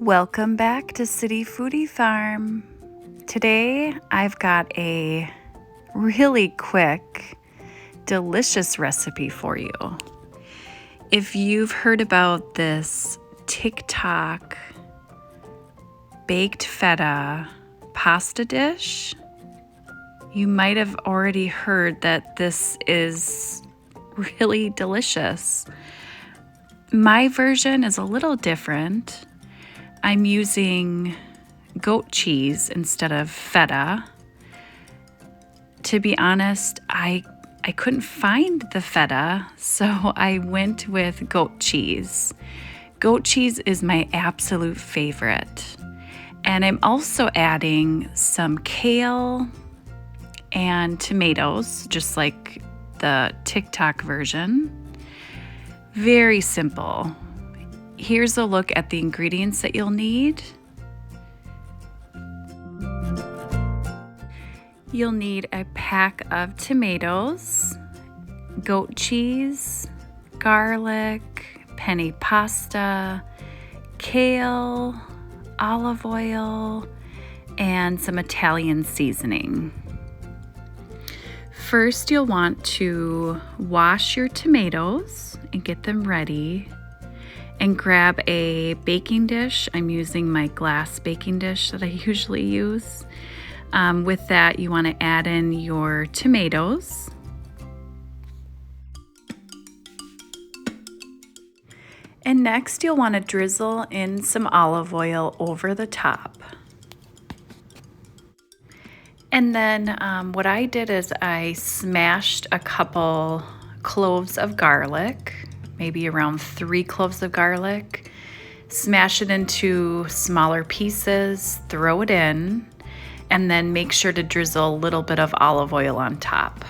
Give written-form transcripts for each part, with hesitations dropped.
Welcome back to City Foodie Farm. Today I've got a really quick, delicious recipe for you. If you've heard about this TikTok baked feta pasta dish, you might have already heard that this is really delicious. My version is a little different. I'm using goat cheese instead of feta. To be honest, I couldn't find the feta, so I went with goat cheese. Goat cheese is my absolute favorite. And I'm also adding some kale and tomatoes, just like the TikTok version. Very simple. Here's a look at the ingredients that you'll need. You'll need a pack of tomatoes, goat cheese, garlic, penne pasta, kale, olive oil, and some Italian seasoning. First, you'll want to wash your tomatoes and get them ready. And grab a baking dish. I'm using my glass baking dish that I usually use. With that, you want to add in your tomatoes. And next, you'll want to drizzle in some olive oil over the top. And then what I did is I smashed a couple cloves of garlic, maybe around 3 cloves of garlic. Smash it into smaller pieces, throw it in, and then make sure to drizzle a little bit of olive oil on top.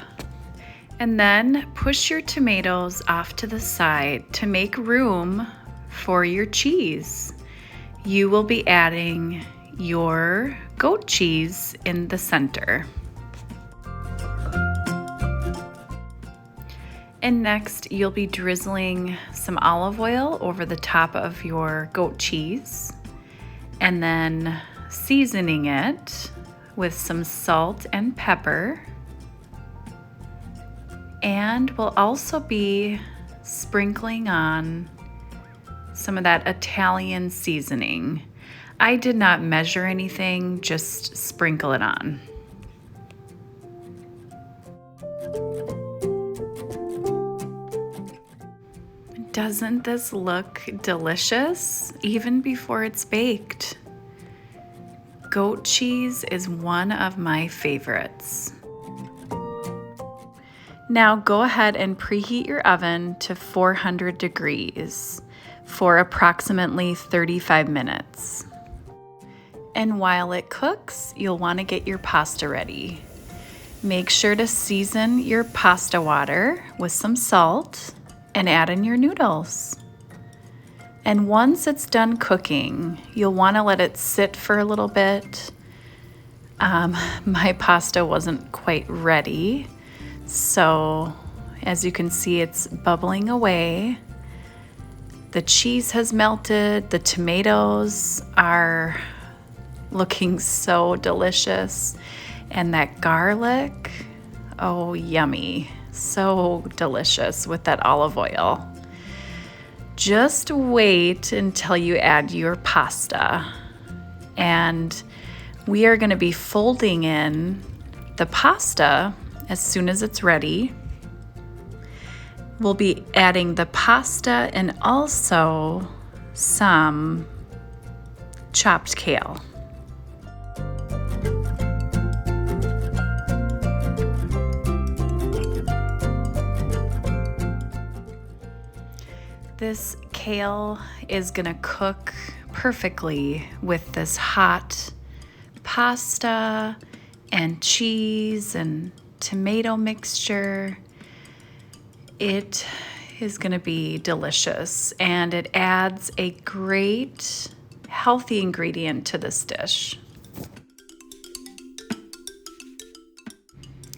And then push your tomatoes off to the side to make room for your cheese. You will be adding your goat cheese in the center. And next, you'll be drizzling some olive oil over the top of your goat cheese and then seasoning it with some salt and pepper. And we'll also be sprinkling on some of that Italian seasoning. I did not measure anything, just sprinkle it on. Doesn't this look delicious even before it's baked? Goat cheese is one of my favorites. Now go ahead and preheat your oven to 400 degrees for approximately 35 minutes. And while it cooks, you'll want to get your pasta ready. Make sure to season your pasta water with some salt and add in your noodles. And once it's done cooking, you'll want to let it sit for a little bit. My pasta wasn't quite ready, so as you can see, it's bubbling away. The cheese has melted, the tomatoes are looking so delicious, and that garlic, oh yummy. So delicious with that olive oil. Just wait until you add your pasta. And we are going to be folding in the pasta as soon as it's ready. We'll be adding the pasta and also some chopped kale. This kale is gonna cook perfectly with this hot pasta and cheese and tomato mixture. It is gonna be delicious, and it adds a great healthy ingredient to this dish.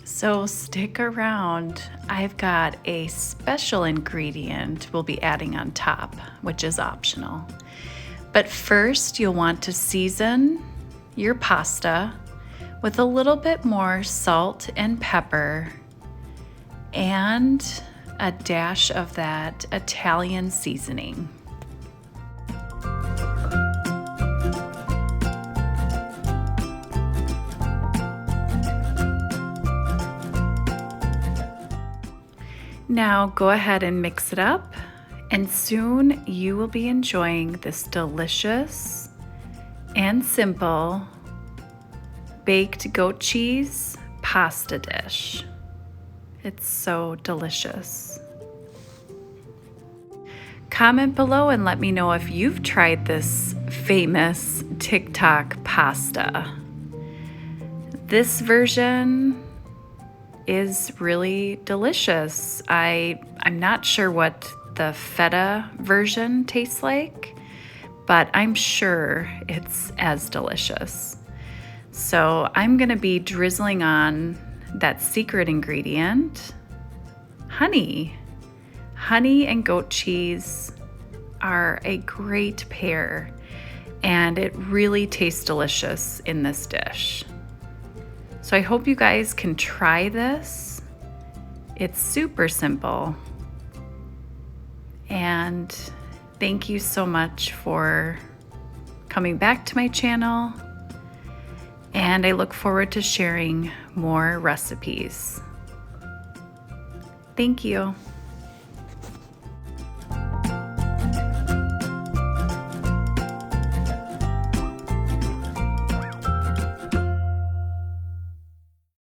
So stick around. I've got a special ingredient we'll be adding on top, which is optional. But first, you'll want to season your pasta with a little bit more salt and pepper and a dash of that Italian seasoning. Now go ahead and mix it up, and soon you will be enjoying this delicious and simple baked goat cheese pasta dish. It's so delicious. Comment below and let me know if you've tried this famous TikTok pasta. This version is really delicious. I'm not sure what the feta version tastes like, but I'm sure it's as delicious. So I'm gonna be drizzling on that secret ingredient, honey. Honey and goat cheese are a great pair, and it really tastes delicious in this dish. So I hope you guys can try this. It's super simple. And thank you so much for coming back to my channel. And I look forward to sharing more recipes. Thank you.